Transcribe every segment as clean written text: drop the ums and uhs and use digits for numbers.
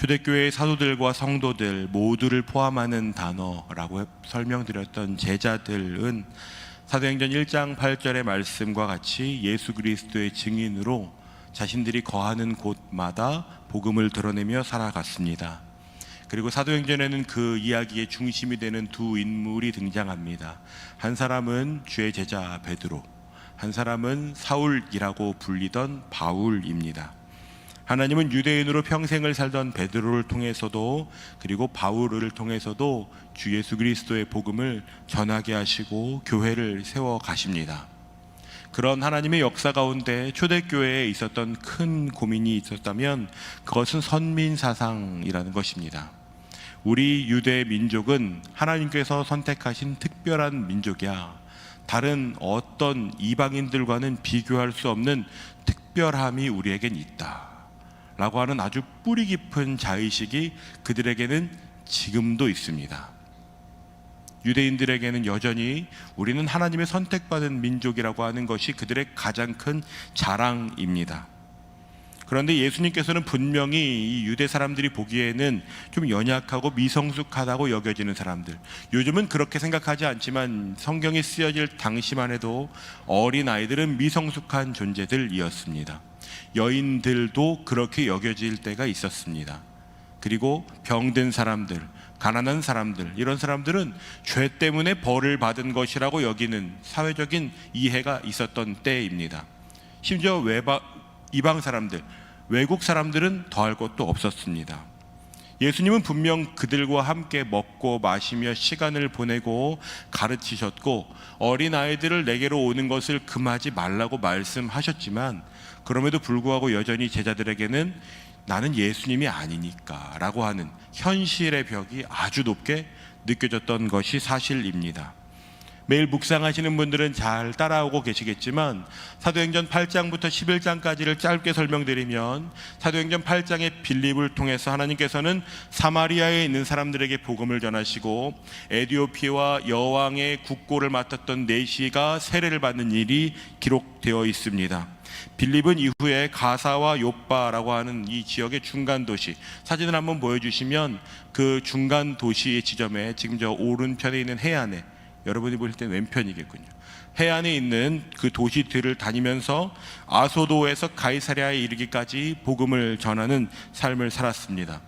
초대교회의 사도들과 성도들 모두를 포함하는 단어라고 설명드렸던 제자들은 사도행전 1장 8절의 말씀과 같이 예수 그리스도의 증인으로 자신들이 거하는 곳마다 복음을 드러내며 살아갔습니다. 그리고 사도행전에는 그 이야기의 중심이 되는 두 인물이 등장합니다. 한 사람은 주의 제자 베드로, 한 사람은 사울이라고 불리던 바울입니다. 하나님은 유대인으로 평생을 살던 베드로를 통해서도 그리고 바울을 통해서도 주 예수 그리스도의 복음을 전하게 하시고 교회를 세워 가십니다. 그런 하나님의 역사 가운데 초대교회에 있었던 큰 고민이 있었다면 그것은 선민사상이라는 것입니다. 우리 유대 민족은 하나님께서 선택하신 특별한 민족이야, 다른 어떤 이방인들과는 비교할 수 없는 특별함이 우리에겐 있다 라고 하는 아주 뿌리 깊은 자의식이 그들에게는 지금도 있습니다. 유대인들에게는 여전히 우리는 하나님의 선택받은 민족이라고 하는 것이 그들의 가장 큰 자랑입니다. 그런데 예수님께서는 분명히 이 유대 사람들이 보기에는 좀 연약하고 미성숙하다고 여겨지는 사람들, 요즘은 그렇게 생각하지 않지만 성경이 쓰여질 당시만 해도 어린 아이들은 미성숙한 존재들이었습니다. 여인들도 그렇게 여겨질 때가 있었습니다. 그리고 병든 사람들, 가난한 사람들, 이런 사람들은 죄 때문에 벌을 받은 것이라고 여기는 사회적인 이해가 있었던 때입니다. 심지어 이방 사람들, 외국 사람들은 더할 것도 없었습니다. 예수님은 분명 그들과 함께 먹고 마시며 시간을 보내고 가르치셨고 어린아이들을 내게로 오는 것을 금하지 말라고 말씀하셨지만 그럼에도 불구하고 여전히 제자들에게는 나는 예수님이 아니니까 라고 하는 현실의 벽이 아주 높게 느껴졌던 것이 사실입니다. 매일 묵상하시는 분들은 잘 따라오고 계시겠지만 사도행전 8장부터 11장까지를 짧게 설명드리면 사도행전 8장의 빌립을 통해서 하나님께서는 사마리아에 있는 사람들에게 복음을 전하시고 에디오피아와 여왕의 국고를 맡았던 네시가 세례를 받는 일이 기록되어 있습니다. 빌립은 이후에 가사와 요빠라고 하는 이 지역의 중간 도시, 사진을 한번 보여주시면 그 중간 도시의 지점에 지금 저 오른편에 있는 해안에, 여러분이 보실 때는 왼편이겠군요, 해안에 있는 그 도시들을 다니면서 아소도에서 가이사랴에 이르기까지 복음을 전하는 삶을 살았습니다.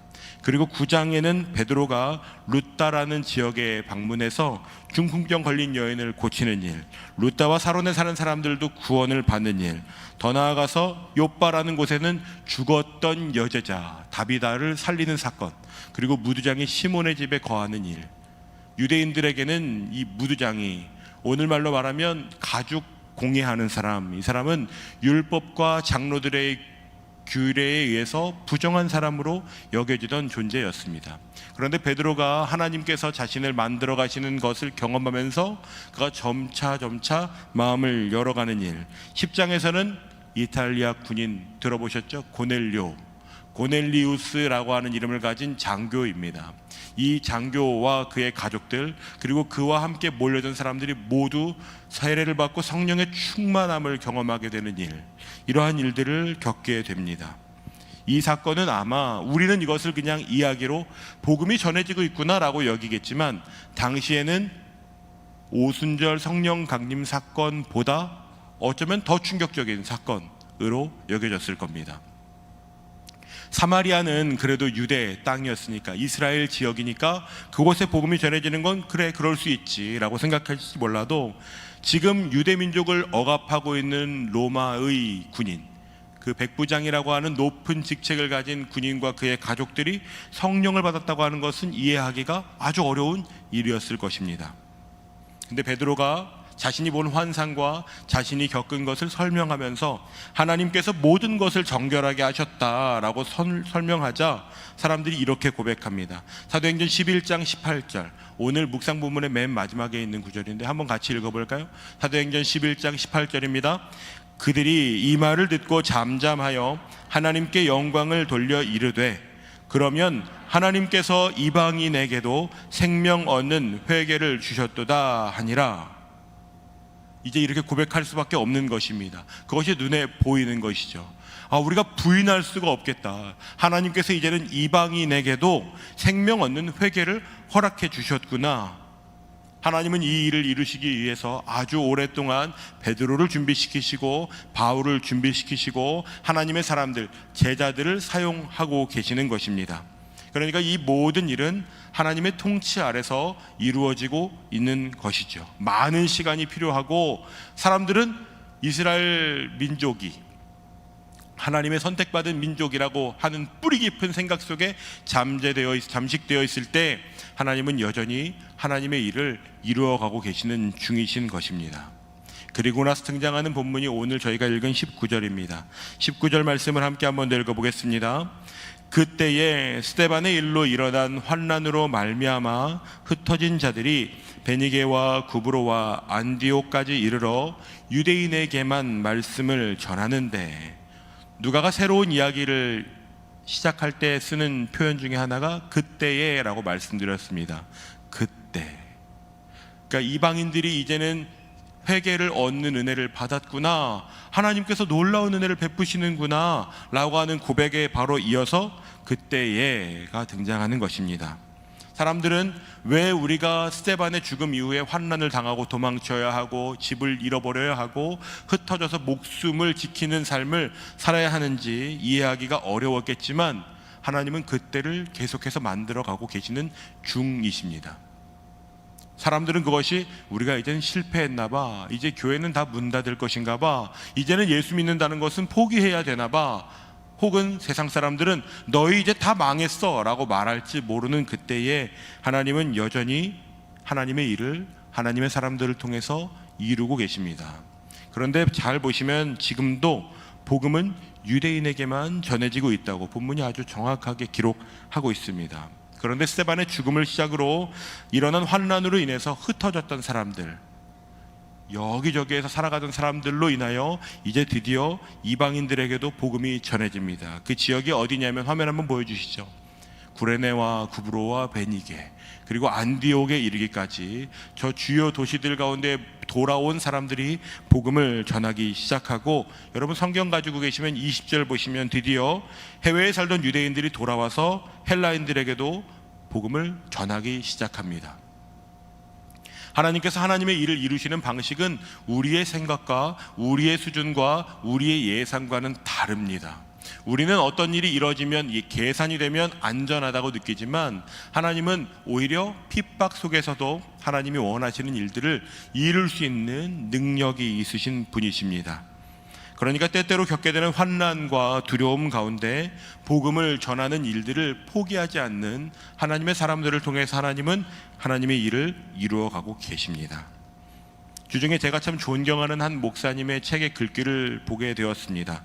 그리고 9장에는 베드로가 루따라는 지역에 방문해서 중풍병 걸린 여인을 고치는 일, 루따와 사론에 사는 사람들도 구원을 받는 일, 더 나아가서 요빠라는 곳에는 죽었던 여제자 다비다를 살리는 사건, 그리고 무두장이 시몬의 집에 거하는 일. 유대인들에게는 이 무두장이 오늘말로 말하면 가죽 공예하는 사람, 이 사람은 율법과 장로들의 규례에 의해서 부정한 사람으로 여겨지던 존재였습니다. 그런데 베드로가 하나님께서 자신을 만들어 가시는 것을 경험하면서 그가 점차 마음을 열어가는 일, 10장에서는 이탈리아 군인 들어보셨죠? 고넬리우스라고 하는 이름을 가진 장교입니다. 이 장교와 그의 가족들, 그리고 그와 함께 몰려든 사람들이 모두 세례를 받고 성령의 충만함을 경험하게 되는 일, 이러한 일들을 겪게 됩니다. 이 사건은 아마 우리는 이것을 그냥 이야기로 복음이 전해지고 있구나라고 여기겠지만 당시에는 오순절 성령 강림 사건보다 어쩌면 더 충격적인 사건으로 여겨졌을 겁니다. 사마리아는 그래도 유대 땅이었으니까, 이스라엘 지역이니까 그곳에 복음이 전해지는 건 그래, 그럴 수 있지라고 생각할지 몰라도 지금 유대 민족을 억압하고 있는 로마의 군인, 그 백부장이라고 하는 높은 직책을 가진 군인과 그의 가족들이 성령을 받았다고 하는 것은 이해하기가 아주 어려운 일이었을 것입니다. 근데 베드로가 자신이 본 환상과 자신이 겪은 것을 설명하면서 하나님께서 모든 것을 정결하게 하셨다라고 설명하자 사람들이 이렇게 고백합니다. 사도행전 11장 18절, 오늘 묵상 본문의 맨 마지막에 있는 구절인데 한번 같이 읽어볼까요? 사도행전 11장 18절입니다. 그들이 이 말을 듣고 잠잠하여 하나님께 영광을 돌려 이르되 그러면 하나님께서 이방인에게도 생명 얻는 회개를 주셨도다 하니라. 이제 이렇게 고백할 수밖에 없는 것입니다. 그것이 눈에 보이는 것이죠. 우리가 부인할 수가 없겠다. 하나님께서 이제는 이방인에게도 생명 얻는 회개를 허락해 주셨구나. 하나님은 이 일을 이루시기 위해서 아주 오랫동안 베드로를 준비시키시고 바울을 준비시키시고 하나님의 사람들, 제자들을 사용하고 계시는 것입니다. 그러니까 이 모든 일은 하나님의 통치 아래서 이루어지고 있는 것이죠. 많은 시간이 필요하고 사람들은 이스라엘 민족이 하나님의 선택받은 민족이라고 하는 뿌리 깊은 생각 속에 잠식되어 있을 때 하나님은 여전히 하나님의 일을 이루어가고 계시는 중이신 것입니다. 그리고 나서 등장하는 본문이 오늘 저희가 읽은 19절입니다. 19절 말씀을 함께 한번 읽어보겠습니다. 그때에 스데반의 일로 일어난 환난으로 말미암아 흩어진 자들이 베니게와 구브로와 안디옥까지 이르러 유대인에게만 말씀을 전하는데, 누가가 새로운 이야기를 시작할 때 쓰는 표현 중에 하나가 그때에 라고 말씀드렸습니다. 그때. 그러니까 이방인들이 이제는 회개를 얻는 은혜를 받았구나, 하나님께서 놀라운 은혜를 베푸시는구나 라고 하는 고백에 바로 이어서 그때에가 등장하는 것입니다. 사람들은 왜 우리가 스데반의 죽음 이후에 환난을 당하고 도망쳐야 하고 집을 잃어버려야 하고 흩어져서 목숨을 지키는 삶을 살아야 하는지 이해하기가 어려웠겠지만 하나님은 그때를 계속해서 만들어가고 계시는 중이십니다. 사람들은 그것이 우리가 이제는 실패했나 봐, 이제 교회는 다 문 닫을 것인가 봐, 이제는 예수 믿는다는 것은 포기해야 되나 봐, 혹은 세상 사람들은 너희 이제 다 망했어 라고 말할지 모르는 그때에 하나님은 여전히 하나님의 일을 하나님의 사람들을 통해서 이루고 계십니다. 그런데 잘 보시면 지금도 복음은 유대인에게만 전해지고 있다고 본문이 아주 정확하게 기록하고 있습니다. 그런데 스데반의 죽음을 시작으로 일어난 환난으로 인해서 흩어졌던 사람들, 여기저기에서 살아가던 사람들로 인하여 이제 드디어 이방인들에게도 복음이 전해집니다. 그 지역이 어디냐면 화면 한번 보여주시죠. 구레네와 구브로와 베니게 그리고 안디옥에 이르기까지 저 주요 도시들 가운데 돌아온 사람들이 복음을 전하기 시작하고, 여러분 성경 가지고 계시면 20절 보시면 드디어 해외에 살던 유대인들이 돌아와서 헬라인들에게도 복음을 전하기 시작합니다. 하나님께서 하나님의 일을 이루시는 방식은 우리의 생각과 우리의 수준과 우리의 예상과는 다릅니다. 우리는 어떤 일이 이루어지면 계산이 되면 안전하다고 느끼지만 하나님은 오히려 핍박 속에서도 하나님이 원하시는 일들을 이룰 수 있는 능력이 있으신 분이십니다. 그러니까 때때로 겪게 되는 환난과 두려움 가운데 복음을 전하는 일들을 포기하지 않는 하나님의 사람들을 통해서 하나님은 하나님의 일을 이루어가고 계십니다. 주중에 제가 참 존경하는 한 목사님의 책의 글귀를 보게 되었습니다.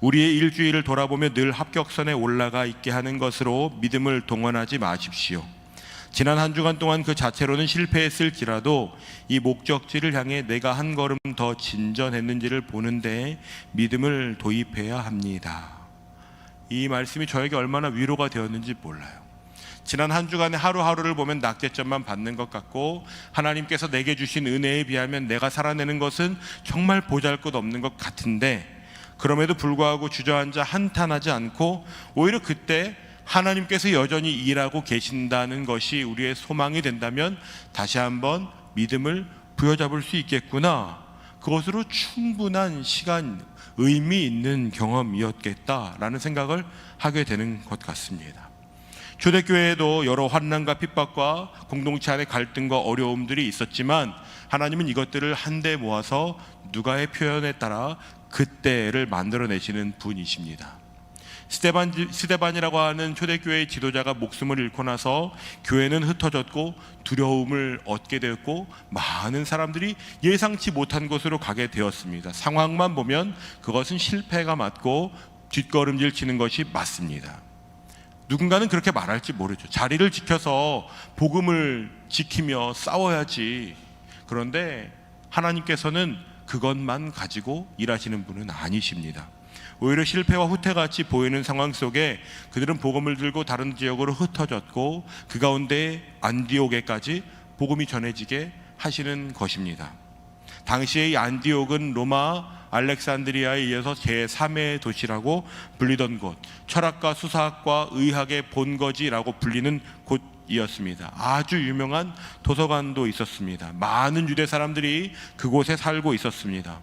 우리의 일주일을 돌아보며 늘 합격선에 올라가 있게 하는 것으로 믿음을 동원하지 마십시오. 지난 한 주간 동안 그 자체로는 실패했을지라도 이 목적지를 향해 내가 한 걸음 더 진전했는지를 보는데 믿음을 도입해야 합니다. 이 말씀이 저에게 얼마나 위로가 되었는지 몰라요. 지난 한 주간의 하루하루를 보면 낙제점만 받는 것 같고 하나님께서 내게 주신 은혜에 비하면 내가 살아내는 것은 정말 보잘것없는 것 같은데, 그럼에도 불구하고 주저앉아 한탄하지 않고 오히려 그때 하나님께서 여전히 일하고 계신다는 것이 우리의 소망이 된다면 다시 한번 믿음을 부여잡을 수 있겠구나, 그것으로 충분한 시간, 의미 있는 경험이었겠다라는 생각을 하게 되는 것 같습니다. 초대교회에도 여러 환난과 핍박과 공동체 안의 갈등과 어려움들이 있었지만 하나님은 이것들을 한데 모아서 누가의 표현에 따라 그때를 만들어내시는 분이십니다. 스데반이라고 하는 초대교회의 지도자가 목숨을 잃고 나서 교회는 흩어졌고 두려움을 얻게 되었고 많은 사람들이 예상치 못한 곳으로 가게 되었습니다. 상황만 보면 그것은 실패가 맞고 뒷걸음질 치는 것이 맞습니다. 누군가는 그렇게 말할지 모르죠. 자리를 지켜서 복음을 지키며 싸워야지. 그런데 하나님께서는 그것만 가지고 일하시는 분은 아니십니다. 오히려 실패와 후퇴같이 보이는 상황 속에 그들은 복음을 들고 다른 지역으로 흩어졌고 그 가운데 안디옥에까지 복음이 전해지게 하시는 것입니다. 당시의 이 안디옥은 로마 알렉산드리아에 이어서 제3의 도시라고 불리던 곳, 철학과 수사학과 의학의 본거지라고 불리는 곳이었습니다. 아주 유명한 도서관도 있었습니다. 많은 유대 사람들이 그곳에 살고 있었습니다.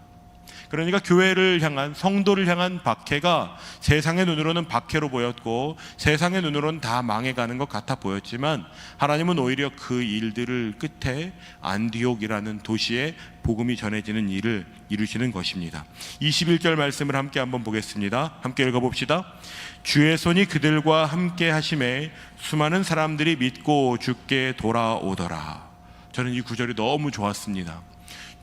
그러니까 교회를 향한, 성도를 향한 박해가 세상의 눈으로는 박해로 보였고 세상의 눈으로는 다 망해가는 것 같아 보였지만, 하나님은 오히려 그 일들을 끝에 안디옥이라는 도시에 복음이 전해지는 일을 이루시는 것입니다. 21절 말씀을 함께 한번 보겠습니다. 함께 읽어봅시다. 주의 손이 그들과 함께 하심에 수많은 사람들이 믿고 주께 돌아오더라. 저는 이 구절이 너무 좋았습니다.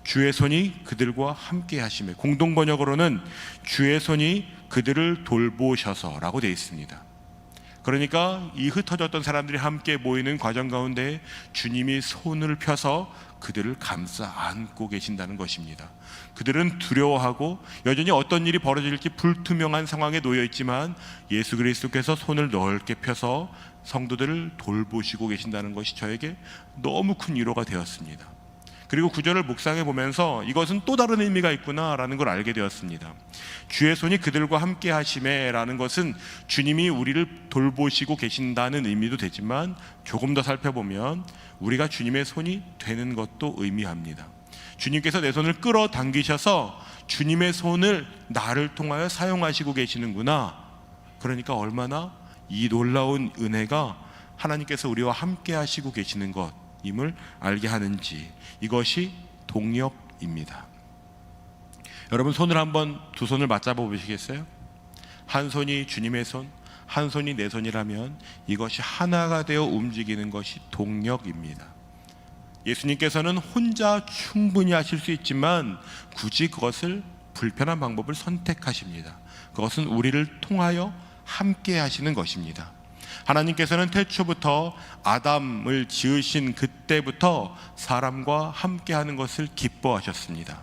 주의 손이 그들과 함께 하심에, 공동 번역으로는 주의 손이 그들을 돌보셔서라고 되어 있습니다. 그러니까 이 흩어졌던 사람들이 함께 모이는 과정 가운데 주님이 손을 펴서 그들을 감싸 안고 계신다는 것입니다. 그들은 두려워하고 여전히 어떤 일이 벌어질지 불투명한 상황에 놓여 있지만 예수 그리스도께서 손을 넓게 펴서 성도들을 돌보시고 계신다는 것이 저에게 너무 큰 위로가 되었습니다. 그리고 구절을 묵상해 보면서 이것은 또 다른 의미가 있구나라는 걸 알게 되었습니다. 주의 손이 그들과 함께 하심에 라는 것은 주님이 우리를 돌보시고 계신다는 의미도 되지만, 조금 더 살펴보면 우리가 주님의 손이 되는 것도 의미합니다. 주님께서 내 손을 끌어당기셔서 주님의 손을 나를 통하여 사용하시고 계시는구나. 그러니까 얼마나 이 놀라운 은혜가 하나님께서 우리와 함께 하시고 계시는 것임을 알게 하는지, 이것이 동력입니다. 여러분, 손을 한번, 두 손을 맞잡아 보시겠어요? 한 손이 주님의 손, 한 손이 내 손이라면 이것이 하나가 되어 움직이는 것이 동력입니다. 예수님께서는 혼자 충분히 하실 수 있지만 굳이 그것을, 불편한 방법을 선택하십니다. 그것은 우리를 통하여 함께 하시는 것입니다. 하나님께서는 태초부터 아담을 지으신 그때부터 사람과 함께하는 것을 기뻐하셨습니다.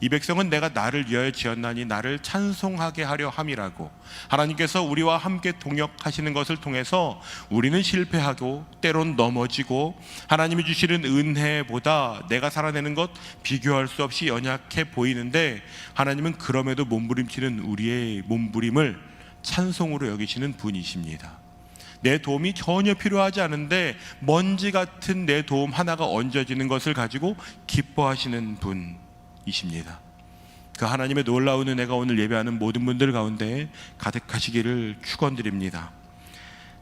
이 백성은 내가 나를 위하여 지었나니 나를 찬송하게 하려 함이라고, 하나님께서 우리와 함께 동역하시는 것을 통해서 우리는 실패하고 때론 넘어지고 하나님이 주시는 은혜보다 내가 살아내는 것 비교할 수 없이 연약해 보이는데, 하나님은 그럼에도 몸부림치는 우리의 몸부림을 찬송으로 여기시는 분이십니다. 내 도움이 전혀 필요하지 않은데 먼지 같은 내 도움 하나가 얹어지는 것을 가지고 기뻐하시는 분이십니다. 그 하나님의 놀라운 은혜가 오늘 예배하는 모든 분들 가운데 가득하시기를 축원드립니다.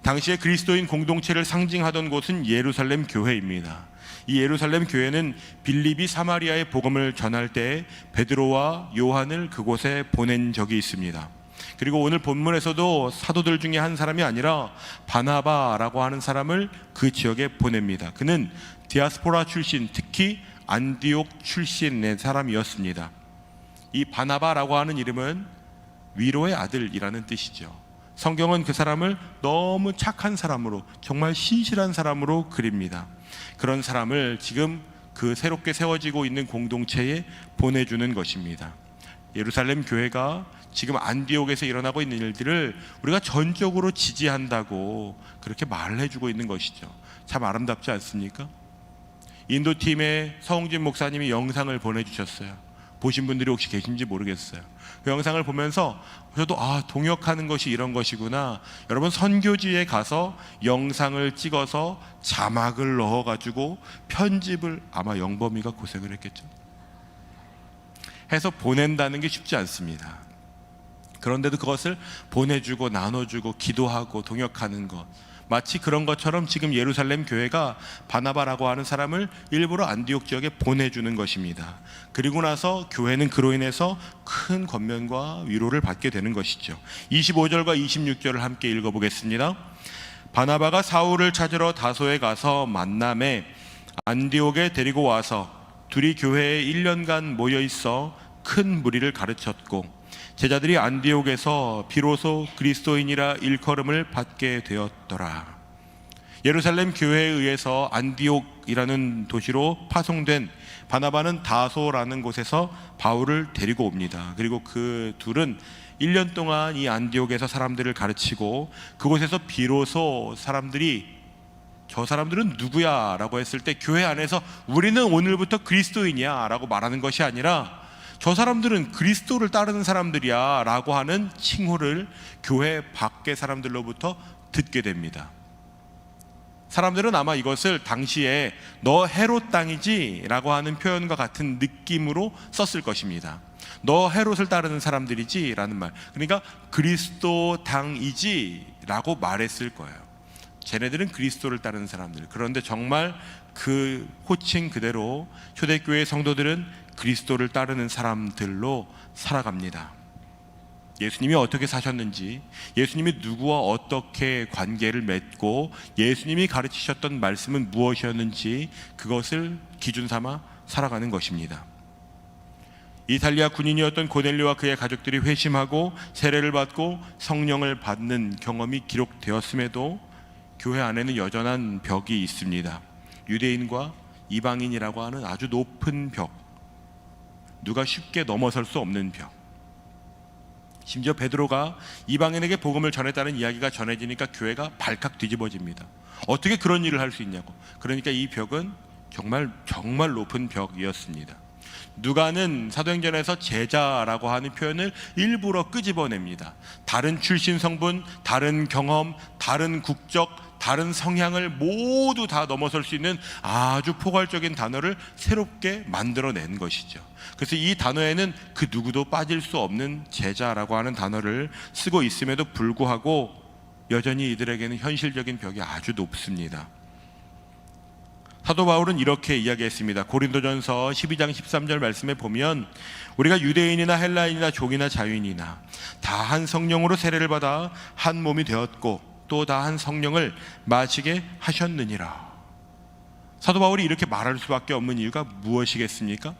당시에 그리스도인 공동체를 상징하던 곳은 예루살렘 교회입니다. 이 예루살렘 교회는 빌립이 사마리아의 복음을 전할 때 베드로와 요한을 그곳에 보낸 적이 있습니다. 그리고 오늘 본문에서도 사도들 중에 한 사람이 아니라 바나바라고 하는 사람을 그 지역에 보냅니다. 그는 디아스포라 출신, 특히 안디옥 출신의 사람이었습니다. 이 바나바라고 하는 이름은 위로의 아들이라는 뜻이죠. 성경은 그 사람을 너무 착한 사람으로, 정말 신실한 사람으로 그립니다. 그런 사람을 지금 그 새롭게 세워지고 있는 공동체에 보내주는 것입니다. 예루살렘 교회가 지금 안디옥에서 일어나고 있는 일들을 우리가 전적으로 지지한다고 그렇게 말을 해주고 있는 것이죠. 참 아름답지 않습니까? 인도팀의 서홍진 목사님이 영상을 보내주셨어요. 보신 분들이 혹시 계신지 모르겠어요. 그 영상을 보면서 저도 동역하는 것이 이런 것이구나. 여러분, 선교지에 가서 영상을 찍어서 자막을 넣어가지고 편집을, 아마 영범이가 고생을 했겠죠, 해서 보낸다는 게 쉽지 않습니다. 그런데도 그것을 보내주고 나눠주고 기도하고 동역하는 것, 마치 그런 것처럼 지금 예루살렘 교회가 바나바라고 하는 사람을 일부러 안디옥 지역에 보내주는 것입니다. 그리고 나서 교회는 그로 인해서 큰 권면과 위로를 받게 되는 것이죠. 25절과 26절을 함께 읽어보겠습니다. 바나바가 사울을 찾으러 다소에 가서 만남에 안디옥에 데리고 와서 둘이 교회에 1년간 모여 있어 큰 무리를 가르쳤고, 제자들이 안디옥에서 비로소 그리스도인이라 일컬음을 받게 되었더라. 예루살렘 교회에 의해서 안디옥이라는 도시로 파송된 바나바는 다소라는 곳에서 바울을 데리고 옵니다. 그리고 그 둘은 1년 동안 이 안디옥에서 사람들을 가르치고, 그곳에서 비로소 사람들이 저 사람들은 누구야? 라고 했을 때 교회 안에서 우리는 오늘부터 그리스도인이야 라고 말하는 것이 아니라 저 사람들은 그리스도를 따르는 사람들이야 라고 하는 칭호를 교회 밖의 사람들로부터 듣게 됩니다. 사람들은 아마 이것을 당시에 너 헤롯 땅이지 라고 하는 표현과 같은 느낌으로 썼을 것입니다. 너 헤롯을 따르는 사람들이지 라는 말, 그러니까 그리스도 당이지 라고 말했을 거예요. 쟤네들은 그리스도를 따르는 사람들. 그런데 정말 그 호칭 그대로 초대교회 성도들은 그리스도를 따르는 사람들로 살아갑니다. 예수님이 어떻게 사셨는지, 예수님이 누구와 어떻게 관계를 맺고 예수님이 가르치셨던 말씀은 무엇이었는지 그것을 기준 삼아 살아가는 것입니다. 이탈리아 군인이었던 고넬료와 그의 가족들이 회심하고 세례를 받고 성령을 받는 경험이 기록되었음에도 교회 안에는 여전한 벽이 있습니다. 유대인과 이방인이라고 하는 아주 높은 벽, 누가 쉽게 넘어설 수 없는 벽. 심지어 베드로가 이방인에게 복음을 전했다는 이야기가 전해지니까 교회가 발칵 뒤집어집니다. 어떻게 그런 일을 할 수 있냐고. 그러니까 이 벽은 정말 높은 벽이었습니다. 누가는 사도행전에서 제자라고 하는 표현을 일부러 끄집어냅니다. 다른 출신 성분, 다른 경험, 다른 국적, 다른 성향을 모두 다 넘어설 수 있는 아주 포괄적인 단어를 새롭게 만들어낸 것이죠. 그래서 이 단어에는 그 누구도 빠질 수 없는 제자라고 하는 단어를 쓰고 있음에도 불구하고 여전히 이들에게는 현실적인 벽이 아주 높습니다. 사도 바울은 이렇게 이야기했습니다. 고린도전서 12장 13절 말씀에 보면 우리가 유대인이나 헬라인이나 종이나 자유인이나 다 한 성령으로 세례를 받아 한 몸이 되었고 또 다 한 성령을 마시게 하셨느니라. 사도 바울이 이렇게 말할 수밖에 없는 이유가 무엇이겠습니까?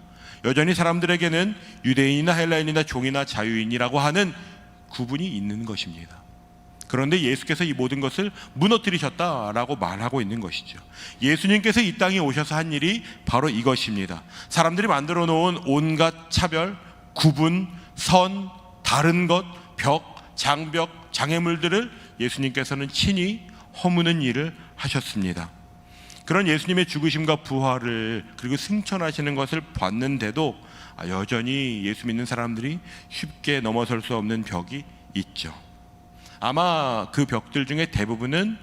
여전히 사람들에게는 유대인이나 헬라인이나 종이나 자유인이라고 하는 구분이 있는 것입니다. 그런데 예수께서 이 모든 것을 무너뜨리셨다라고 말하고 있는 것이죠. 예수님께서 이 땅에 오셔서 한 일이 바로 이것입니다. 사람들이 만들어 놓은 온갖 차별, 구분, 선, 다른 것, 벽, 장벽, 장애물들을 예수님께서는 친히 허무는 일을 하셨습니다. 그런 예수님의 죽으심과 부활을 그리고 승천하시는 것을 봤는데도 여전히 예수 믿는 사람들이 쉽게 넘어설 수 없는 벽이 있죠. 아마 그 벽들 중에 대부분은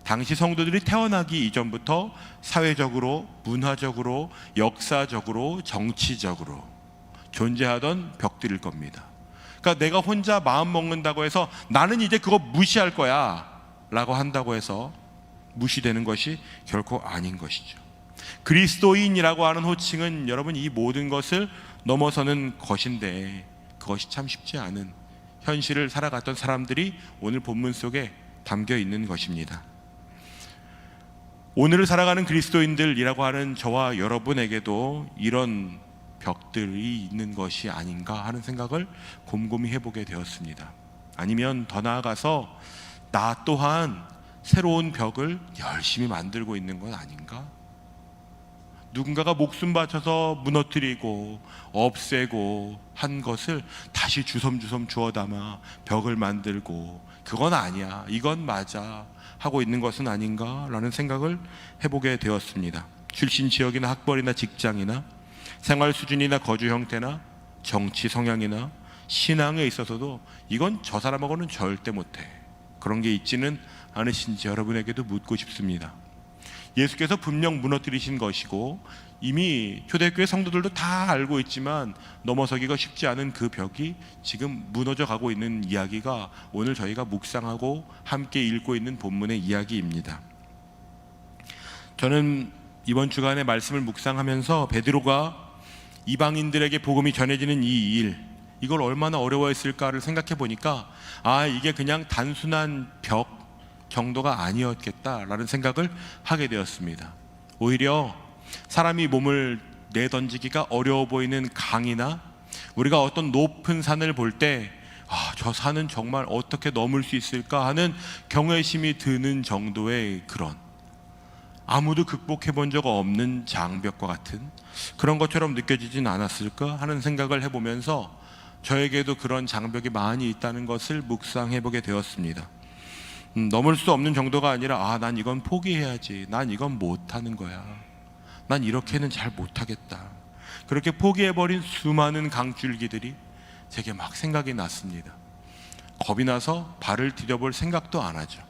당시 성도들이 태어나기 이전부터 사회적으로, 문화적으로, 역사적으로, 정치적으로 존재하던 벽들일 겁니다. 그러니까 내가 혼자 마음 먹는다고 해서 나는 이제 그거 무시할 거야 라고 한다고 해서 무시되는 것이 결코 아닌 것이죠. 그리스도인이라고 하는 호칭은 여러분 이 모든 것을 넘어서는 것인데 그것이 참 쉽지 않은 현실을 살아갔던 사람들이 오늘 본문 속에 담겨 있는 것입니다. 오늘을 살아가는 그리스도인들이라고 하는 저와 여러분에게도 이런 벽들이 있는 것이 아닌가 하는 생각을 곰곰이 해보게 되었습니다. 아니면 더 나아가서 나 또한 새로운 벽을 열심히 만들고 있는 건 아닌가? 누군가가 목숨 바쳐서 무너뜨리고 없애고 한 것을 다시 주섬주섬 주워 담아 벽을 만들고 그건 아니야, 이건 맞아 하고 있는 것은 아닌가라는 생각을 해보게 되었습니다. 출신 지역이나 학벌이나 직장이나 생활 수준이나 거주 형태나 정치 성향이나 신앙에 있어서도 이건 저 사람하고는 절대 못해, 그런 게 있지는 않으신지 여러분에게도 묻고 싶습니다. 예수께서 분명 무너뜨리신 것이고 이미 초대교회 성도들도 다 알고 있지만 넘어서기가 쉽지 않은 그 벽이 지금 무너져 가고 있는 이야기가 오늘 저희가 묵상하고 함께 읽고 있는 본문의 이야기입니다. 저는 이번 주간에 말씀을 묵상하면서 베드로가 이방인들에게 복음이 전해지는 이 일, 이걸 얼마나 어려워했을까를 생각해 보니까 이게 그냥 단순한 벽 정도가 아니었겠다라는 생각을 하게 되었습니다. 오히려 사람이 몸을 내던지기가 어려워 보이는 강이나 우리가 어떤 높은 산을 볼 때 저 산은 정말 어떻게 넘을 수 있을까 하는 경외심이 드는 정도의 그런 아무도 극복해 본 적 없는 장벽과 같은 그런 것처럼 느껴지진 않았을까 하는 생각을 해보면서 저에게도 그런 장벽이 많이 있다는 것을 묵상해 보게 되었습니다. 넘을 수 없는 정도가 아니라 난 이건 포기해야지, 난 이건 못하는 거야, 난 이렇게는 잘 못하겠다, 그렇게 포기해버린 수많은 강줄기들이 제게 막 생각이 났습니다. 겁이 나서 발을 디뎌볼 생각도 안 하죠.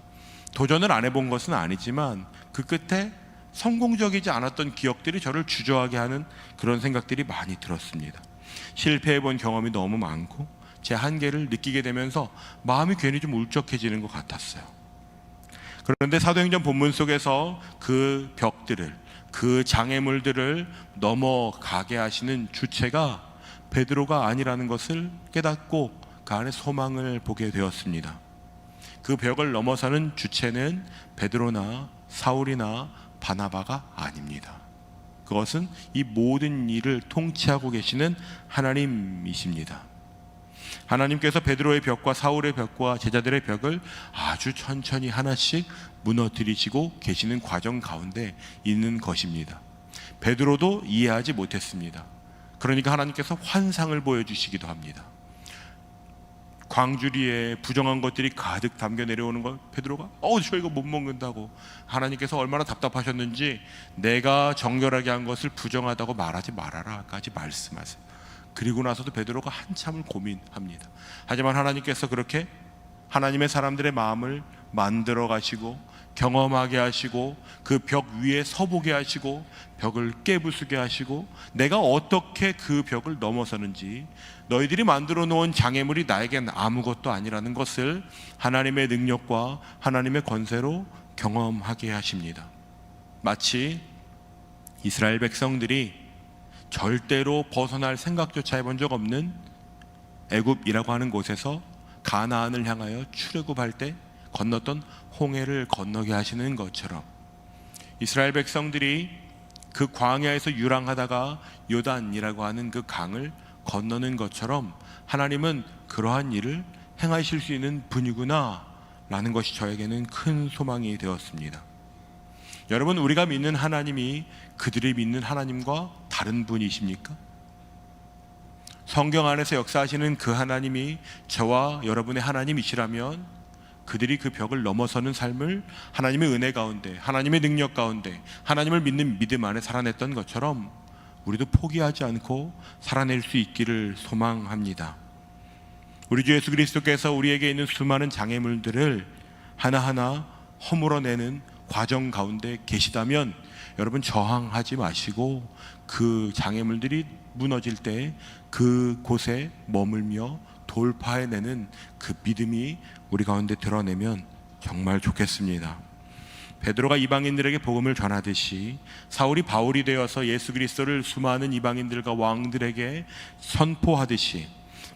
도전을 안 해본 것은 아니지만 그 끝에 성공적이지 않았던 기억들이 저를 주저하게 하는 그런 생각들이 많이 들었습니다. 실패해본 경험이 너무 많고 제 한계를 느끼게 되면서 마음이 괜히 좀 울적해지는 것 같았어요. 그런데 사도행전 본문 속에서 그 벽들을, 그 장애물들을 넘어가게 하시는 주체가 베드로가 아니라는 것을 깨닫고 그 안에 소망을 보게 되었습니다. 그 벽을 넘어서는 주체는 베드로나 사울이나 바나바가 아닙니다. 그것은 이 모든 일을 통치하고 계시는 하나님이십니다. 하나님께서 베드로의 벽과 사울의 벽과 제자들의 벽을 아주 천천히 하나씩 무너뜨리시고 계시는 과정 가운데 있는 것입니다. 베드로도 이해하지 못했습니다. 그러니까 하나님께서 환상을 보여주시기도 합니다. 광주리에 부정한 것들이 가득 담겨 내려오는 걸 베드로가 저 이거 못 먹는다고, 하나님께서 얼마나 답답하셨는지 내가 정결하게 한 것을 부정하다고 말하지 말아라까지 말씀하세요. 그리고 나서도 베드로가 한참을 고민합니다. 하지만 하나님께서 그렇게 하나님의 사람들의 마음을 만들어 가시고 경험하게 하시고 그 벽 위에 서보게 하시고 벽을 깨부수게 하시고 내가 어떻게 그 벽을 넘어서는지, 너희들이 만들어 놓은 장애물이 나에겐 아무것도 아니라는 것을 하나님의 능력과 하나님의 권세로 경험하게 하십니다. 마치 이스라엘 백성들이 절대로 벗어날 생각조차 해본 적 없는 애굽이라고 하는 곳에서 가나안을 향하여 출애굽할 때 건넜던 홍해를 건너게 하시는 것처럼 이스라엘 백성들이 그 광야에서 유랑하다가 요단이라고 하는 그 강을 건너는 것처럼 하나님은 그러한 일을 행하실 수 있는 분이구나 라는 것이 저에게는 큰 소망이 되었습니다. 여러분, 우리가 믿는 하나님이 그들이 믿는 하나님과 다른 분이십니까? 성경 안에서 역사하시는 그 하나님이 저와 여러분의 하나님이시라면 그들이 그 벽을 넘어서는 삶을 하나님의 은혜 가운데, 하나님의 능력 가운데, 하나님을 믿는 믿음 안에 살아냈던 것처럼 우리도 포기하지 않고 살아낼 수 있기를 소망합니다. 우리 주 예수 그리스도께서 우리에게 있는 수많은 장애물들을 하나하나 허물어내는 과정 가운데 계시다면 여러분, 저항하지 마시고 그 장애물들이 무너질 때 그곳에 머물며 돌파해내는 그 믿음이 우리 가운데 드러내면 정말 좋겠습니다. 베드로가 이방인들에게 복음을 전하듯이 사울이 바울이 되어서 예수 그리스도를 수많은 이방인들과 왕들에게 선포하듯이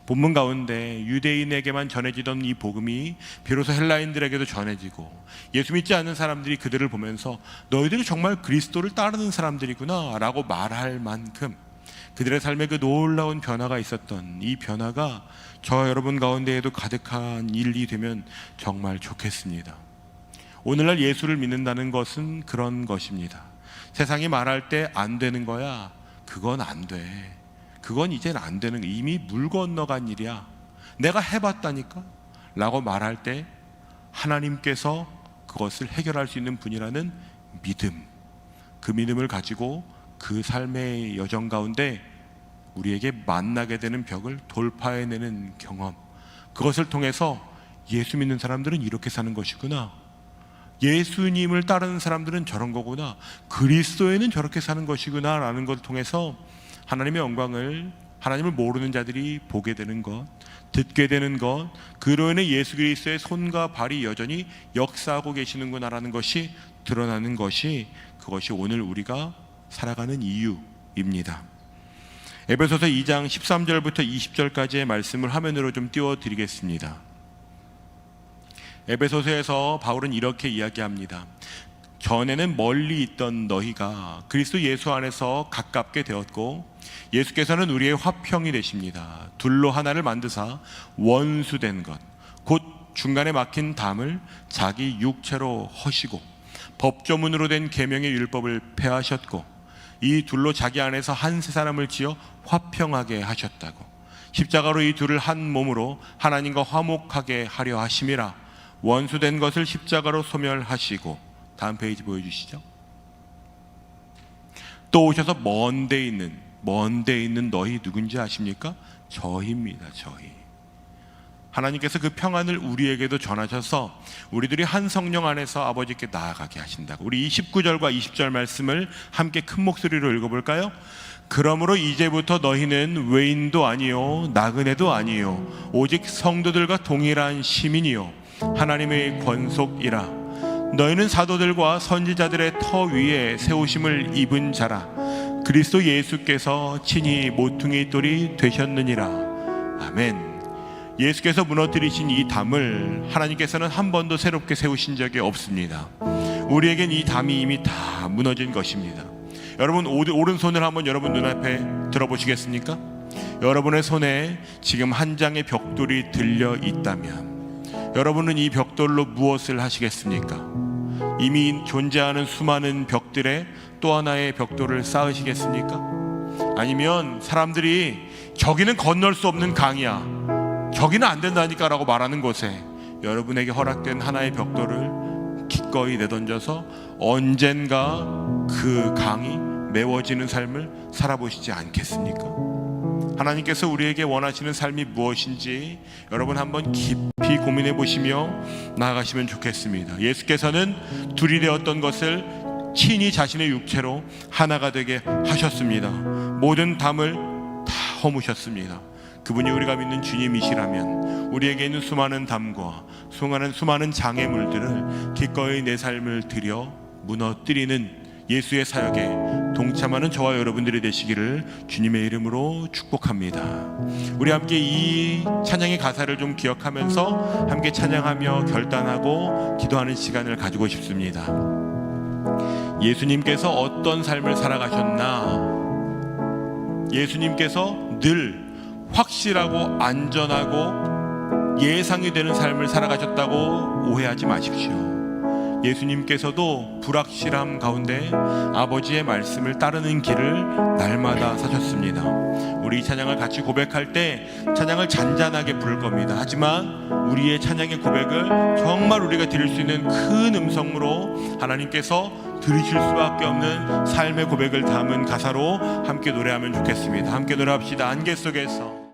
본문 가운데 유대인에게만 전해지던 이 복음이 비로소 헬라인들에게도 전해지고 예수 믿지 않는 사람들이 그들을 보면서 너희들이 정말 그리스도를 따르는 사람들이구나 라고 말할 만큼 그들의 삶에 그 놀라운 변화가 있었던 이 변화가 저 여러분 가운데에도 가득한 일이 되면 정말 좋겠습니다. 오늘날 예수를 믿는다는 것은 그런 것입니다. 세상이 말할 때 안 되는 거야, 그건 안 돼, 그건 이젠 안 되는 거야, 이미 물 건너간 일이야, 내가 해봤다니까 라고 말할 때 하나님께서 그것을 해결할 수 있는 분이라는 믿음, 그 믿음을 가지고 그 삶의 여정 가운데 우리에게 만나게 되는 벽을 돌파해내는 경험, 그것을 통해서 예수 믿는 사람들은 이렇게 사는 것이구나, 예수님을 따르는 사람들은 저런 거구나, 그리스도에는 저렇게 사는 것이구나 라는 것을 통해서 하나님의 영광을, 하나님을 모르는 자들이 보게 되는 것, 듣게 되는 것, 그로 인해 예수 그리스도의 손과 발이 여전히 역사하고 계시는구나 라는 것이 드러나는 것이, 그것이 오늘 우리가 살아가는 이유입니다. 에베소서 2장 13절부터 20절까지의 말씀을 화면으로 좀 띄워드리겠습니다. 에베소서에서 바울은 이렇게 이야기합니다. 전에는 멀리 있던 너희가 그리스도 예수 안에서 가깝게 되었고 예수께서는 우리의 화평이 되십니다. 둘로 하나를 만드사 원수된 것 곧 중간에 막힌 담을 자기 육체로 허시고 법조문으로 된 계명의 율법을 폐하셨고 이 둘로 자기 안에서 한 세 사람을 지어 화평하게 하셨다고. 십자가로 이 둘을 한 몸으로 하나님과 화목하게 하려 하심이라. 원수된 것을 십자가로 소멸하시고, 다음 페이지 보여주시죠. 또 오셔서 먼 데 있는 먼데 있는 너희 누군지 아십니까? 저희입니다. 저희. 하나님께서 그 평안을 우리에게도 전하셔서 우리들이 한 성령 안에서 아버지께 나아가게 하신다고. 우리 19절과 20절 말씀을 함께 큰 목소리로 읽어볼까요? 그러므로 이제부터 너희는 외인도 아니요 나그네도 아니요 오직 성도들과 동일한 시민이요 하나님의 권속이라. 너희는 사도들과 선지자들의 터 위에 세우심을 입은 자라. 그리스도 예수께서 친히 모퉁이 돌이 되셨느니라. 아멘. 예수께서 무너뜨리신 이 담을 하나님께서는 한 번도 새롭게 세우신 적이 없습니다. 우리에겐 이 담이 이미 다 무너진 것입니다. 여러분 오른손을 한번 여러분 눈앞에 들어보시겠습니까? 여러분의 손에 지금 한 장의 벽돌이 들려 있다면 여러분은 이 벽돌로 무엇을 하시겠습니까? 이미 존재하는 수많은 벽들에 또 하나의 벽돌을 쌓으시겠습니까? 아니면 사람들이 저기는 건널 수 없는 강이야, 저기는 안 된다니까 라고 말하는 곳에 여러분에게 허락된 하나의 벽돌을 기꺼이 내던져서 언젠가 그 강이 메워지는 삶을 살아보시지 않겠습니까? 하나님께서 우리에게 원하시는 삶이 무엇인지 여러분 한번 깊이 고민해 보시며 나아가시면 좋겠습니다. 예수께서는 둘이 되었던 것을 친히 자신의 육체로 하나가 되게 하셨습니다. 모든 담을 다 허무셨습니다. 그분이 우리가 믿는 주님이시라면 우리에게 있는 수많은 담과 수많은 장애물들을 기꺼이 내 삶을 들여 무너뜨리는 예수의 사역에 동참하는 저와 여러분들이 되시기를 주님의 이름으로 축복합니다. 우리 함께 이 찬양의 가사를 좀 기억하면서 함께 찬양하며 결단하고 기도하는 시간을 가지고 싶습니다. 예수님께서 어떤 삶을 살아가셨나? 예수님께서 늘 확실하고 안전하고 예상이 되는 삶을 살아가셨다고 오해하지 마십시오. 예수님께서도 불확실함 가운데 아버지의 말씀을 따르는 길을 날마다 사셨습니다. 우리 이 찬양을 같이 고백할 때 찬양을 잔잔하게 부를 겁니다. 하지만 우리의 찬양의 고백을 정말 우리가 드릴 수 있는 큰 음성으로 하나님께서 들으실 수밖에 없는 삶의 고백을 담은 가사로 함께 노래하면 좋겠습니다. 함께 노래합시다. 안개 속에서.